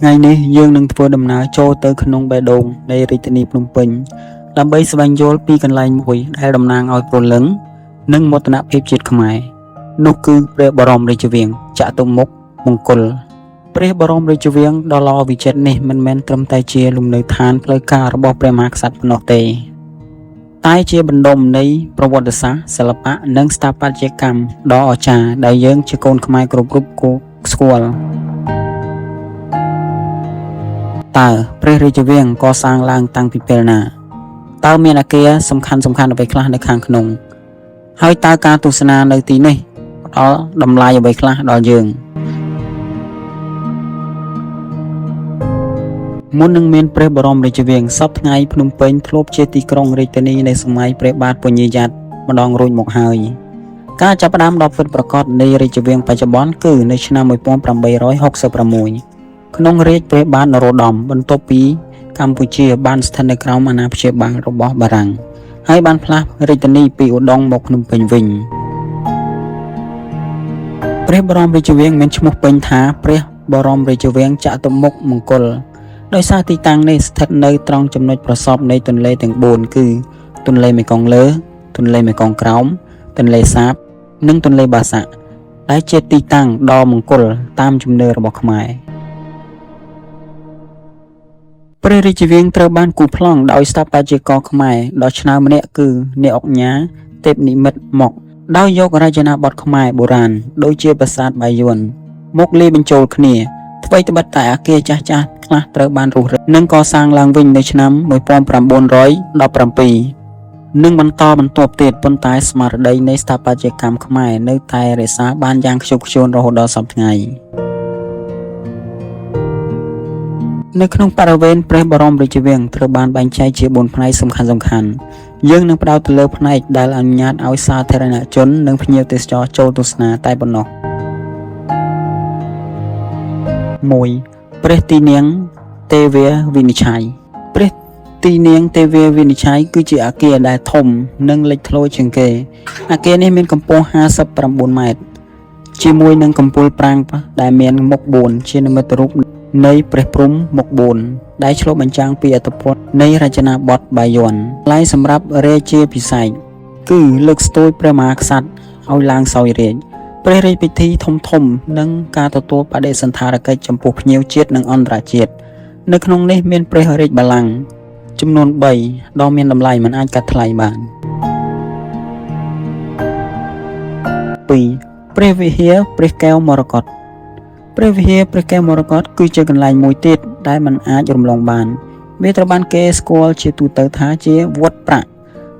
ថ្ងៃនេះយើងនឹងធ្វើដំណើរចូលទៅក្នុងបេះដូងនៃរាជធានីភ្នំពេញដើម្បីស្វែងយល់ពីកន្លែងមួយដែលតំណាងឲ្យព្រលឹងនិងមោទនភាពជាតិខ្មែរនោះគឺព្រះបរមរាជវាំងចតុមុខមង្គលព្រះបរមរាជវាំងដ៏ល្អវិចិត្រនេះមិនមែនត្រឹមតែជាលំនៅឋានផ្លូវការរបស់ព្រះមហាក្សត្រប៉ុណ្ណោះទេតែជាបណ្ដុំនៃប្រវត្តិសាស្ត្រសិល្បៈនិងស្ថាបត្យកម្មដ៏អស្ចារ្យដែលយើងជាកូនខ្មែរគ្រប់រូបគួរស្គាល់តើព្រះរាជវាំងកសាងឡើងតាំងពីពេលណាតើមានអគារសំខាន់អ្វីខ្លះនៅខាងក្នុងហើយតើការទស្សនានៅទីនេះផ្ដល់តម្លៃអ្វីខ្លះដល់យើងមុននឹងមានព្រះបរមរាជវាំងសពថ្ងៃភ្នំពេញធ្លាប់ជាទីក្រុងរាជធានីនៃសម័យព្រះបាទពញាយ៉ាតម្ដងរួចមកហើយការចាប់ផ្ដើមដ៏ពិតប្រាកដនៃរាជវាំងបច្ចុប្បន្នគឺនៅឆ្នាំ1866ក្នុងរាជព្រះបាទនរោត្តមបន្ទាប់ពីកម្ពុជាបានស្ថិតនៅក្រោមអាណាព្យាបាលរបស់បារាំងហើយបានផ្លាស់រាជធានីពីឧដុង្គមកភ្នំពេញវិញព្រះបរមរាជវាំងមានឈ្មោះពេញថាព្រះបរមរាជវាំងចតុមុខមង្គលដោយសារទីតាំងនេះស្ថិតនៅត្រង់ចំណុចប្រសពនៃទន្លេទាំង4គឺទន្លេមេគង្គលើទន្លេមេគង្គក្រោមទន្លេសាបនិងទន្លេបាសាក់ដែលជាទីតាំងដ៏មង្គលតាមជំនឿរបស់ខ្មែរព្រះរាជវាំងត្រូវបានគូរប្លង់ដោយស្ថាបត្យករខ្មែរដ៏ឆ្នើមម្នាក់គឺអ្នកឧកញ៉ាទេពនិមិត្តមកដោយយករចនាបថខ្មែរបុរាណដូចជាប្រាសាទបាយ័នមកលាយបញ្ចូលគ្នាថ្មីត្បិតតែអគារចាស់ខ្លះត្រូវបានរុះរើនិងកសាងឡើងវិញនៅឆ្នាំ1917និងបន្តបន្ទាប់ទៀតប៉ុន្តែស្មារតីនៃស្ថាបត្យកម្មខ្មែរនៅតែរក្សាបានយ៉ាងខ្ជាប់ខ្ជួនរហូតដល់សព្វថ្ងៃនៅក្នុងបរិវេណព្រះបរមរាជវាំងត្រូវបានបែងចែកជា4ផ្នែកសំខាន់យើងនឹងផ្ដោតទៅលើផ្នែកដែលអនុញ្ញាតឲ្យសាធារណជននិងភ្ញៀវទេសចរចូលទស្សនាតែប៉ុណ្ណោះ1ព្រះទីនាងទេវាវិនិច្ឆ័យព្រះទីនាងទេវាវិនិច្ឆ័យគឺជាអគារដែលធំនិងលេចធ្លោជាងគេអគារនេះមានកម្ពស់59ម៉ែត្រជាមួយនឹងកំពូលប្រាង្គដែលមានមុខ4ជានិមិត្តរូបនៃព្រះព្រំមុខ4ដែលឆ្លុះបញ្ចាំងពីអត្តពលនៃរចនាបថបាយ័នឡែកសម្រាប់រាជាភិសេកគឺលើកស្ទួយព្រះមហាក្សត្រឲ្យឡើងសោយរាជ្យព្រះរាជពិធីធំនិងការទទួលបដិសណ្ឋារកិច្ចចំពោះភ្ញៀវជាតិនិងអន្តរជាតិនៅក្នុងនេះមានព្រះរាជបល្ល័ង្កចំនួន3ដ៏មានតម្លៃមិនអាចកាត់ថ្លៃបាន2ព្រះវិហារព្រះកែវមរកតព្រះវិហារព្រះកែវមរកតគឺជាកន្លែងមួយទៀតដែលមិនអាចរំលងបានវាត្រូវបានគេស្គាល់ជាទូទៅថាជាវត្តប្រាក់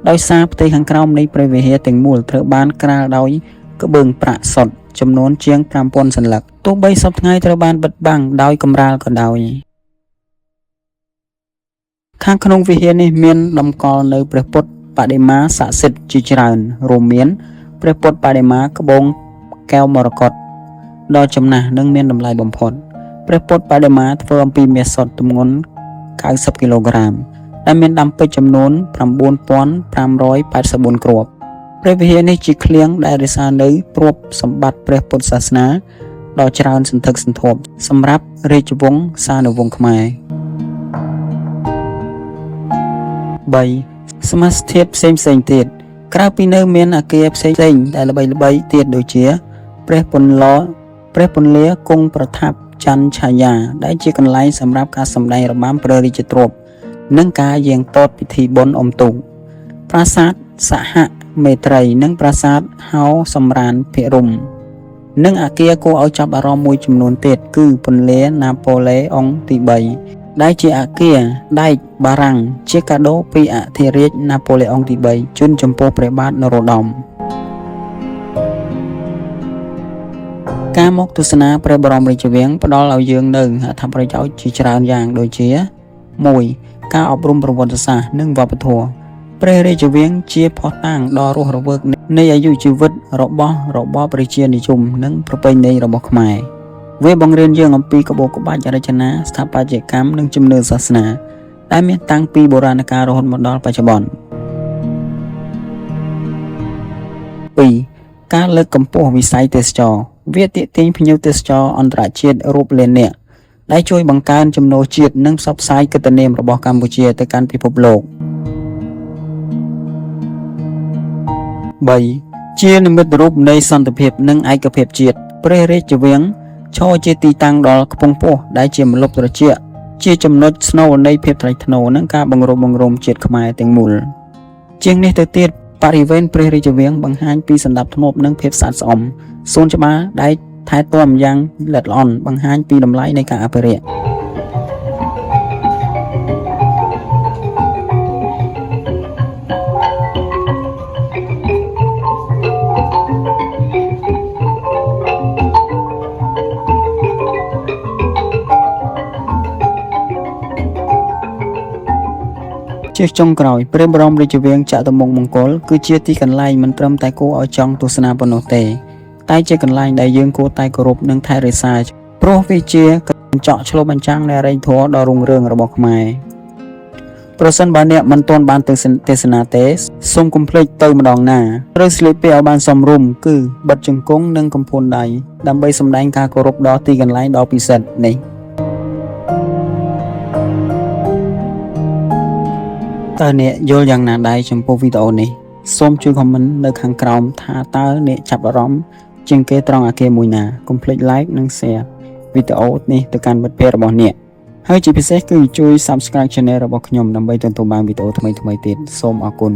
ដោយសារផ្ទៃខាងក្រោមនៃព្រះវិហារទាំងមូលត្រូវបានក្រាលដោយក្បឿងប្រាក់សុទ្ធចំនួនជាង 5000 សន្លឹកទោះបីសពថ្ងៃត្រូវបានបិទបាំងដោយកម្រាលក៏ដោយខាងក្នុងវិហារនេះមានតម្កល់នៅព្រះពុទ្ធបដិមាស័ក្តិសិទ្ធិជាច្រើនរួមមានព្រះពុទ្ធបដិមាក្បូងកែវមរកតដ៏ចំណាស់និងមានតម្លៃបំផុតព្រះពុទ្ធបដិមាធ្វើអំពីមាសសុទ្ធទម្ងន់90គីឡូក្រាមដែលមានដាំពេជ្រចំនួន9584គ្រាប់ព្រះវិហារនេះជាឃ្លាំងដែលរក្សានៅទ្រព្យសម្បត្តិព្រះពុទ្ធសាសនាដ៏ច្រើនសន្ធឹកសន្ធាប់សម្រាប់រាជវង្សានុវង្សខ្មែរ3សមាសធាតុផ្សេងទៀតក្រៅពីនៅមានអគារផ្សេងដែលល្បីទៀតដូចជាព្រះពន្លាគង់ប្រថាប់ច័ន្ទឆាយាដែលជាកន្លែងសម្រាប់ការសម្ដែងរបាំព្រះរាជទ្រព្យនិងការយាងតតពិធីបុណ្យអុំទូកប្រាសាទសហមេត្រីនិងប្រាសាទហោសម្រានភិរមនិងអគារគួរឲ្យចាប់អារម្មណ៍មួយចំនួនទៀតគឺពន្លាណាប៉ូឡេអុងទី3ដែលជាអគារដែកបារាំងជាកាដូពីអធិរាជណាប៉ូឡេអុងទី3ជូនចំពោះព្រះបាទនរោត្តមការមកទស្សនាព្រះបរមរាជវាំងផ្ដល់ឲ្យយើងនូវអត្ថប្រយោជន៍ជាច្រើនយ៉ាងដូចជា 1. ការអប់រំប្រវត្តិសាស្ត្រនិងវប្បធម៌ព្រះរាជវាំងជាភស្តុតាងដ៏រស់រវើកនៃអាយុជីវិតរបស់របបប្រជានិយមនិងប្រពៃណីរបស់ខ្មែរវាបង្រៀនយើងអំពីក្បូរក្បាច់រចនាស្ថាបត្យកម្មនិងជំនឿសាសនាដែលមានតាំងពីបុរាណកាលរហូតមកដល់បច្ចុប្បន្ន 2. ការលើកកម្ពស់វិស័យទេសចរណ៍វាទាក់ទាញភ្ញៀវទេសចរអន្តរជាតិរាប់លាននាក់ ដែលជួយបង្កើនចំណូលជាតិនិងផ្សព្វផ្សាយកិត្តិនាមរបស់កម្ពុជាទៅកាន់ពិភពលោក 3. ជានិមិត្តរូបនៃសន្តិភាពនិងឯកភាពជាតិព្រះរាជវាំងឈរជាទីតាំងដ៏ខ្ពង់ខ្ពស់ដែលជាម្លប់ត្រជាក់ជាចំណុចស្នូលនៃភាពថ្លៃថ្នូរនិងការបង្រួបបង្រួមជាតិខ្មែរទាំងមូលជាងនេះទៅទៀតបរិវេណព្រះរាជវាំងបង្ហាញពីសណ្ដាប់ធ្នាប់និងភាពស្អាតស្អំសួនច្បារដែលថែទាំយ៉ាងល្អិតល្អន់បង្ហាញពីតម្លៃនៃការអភិរក្ស ជាចុងក្រោយព្រះបរមរាជវាំងចតុមុខមង្គលគឺជាទីកន្លែងមិនត្រឹមតែគួរឲ្យចង់ទស្សនាប៉ុណ្ណោះទេតែជាកន្លែងដែលយើងគួរតែគោរពនិងថែរក្សាព្រោះវាជាកញ្ចក់ឆ្លុះបញ្ចាំងនៃអរិយធម៌ដ៏រុងរឿងរបស់ខ្មែរប្រសិនបើអ្នកមិនទាន់បានទៅទេសនាទេសូមកុំភ្លេចទៅម្ដងណាត្រូវស្លៀកពាក់ឲ្យបានសមរម្យគឺបិទជង្គង់និងកំភួនដៃដើម្បីសម្ដែងការគោរពដល់ទីកន្លែងដ៏ពិសិដ្ឋនេះតើអ្នកយល់យ៉ាងណាដែរចំពោះវីដេអូនេះសូមជួយ comment នៅខាងក្រោមថាតើអ្នកចាប់អារម្មណ៍ជាងគេត្រង់អគារមួយណាកុំភ្លេច like និង share វីដេអូនេះទៅកាន់មិត្តភ័ក្តិរបស់អ្នកហើយជាពិសេសគឺជួយ subscribe channel របស់ខ្ញុំដើម្បីទទួលបានវីដេអូថ្មីៗទៀតសូមអរគុណ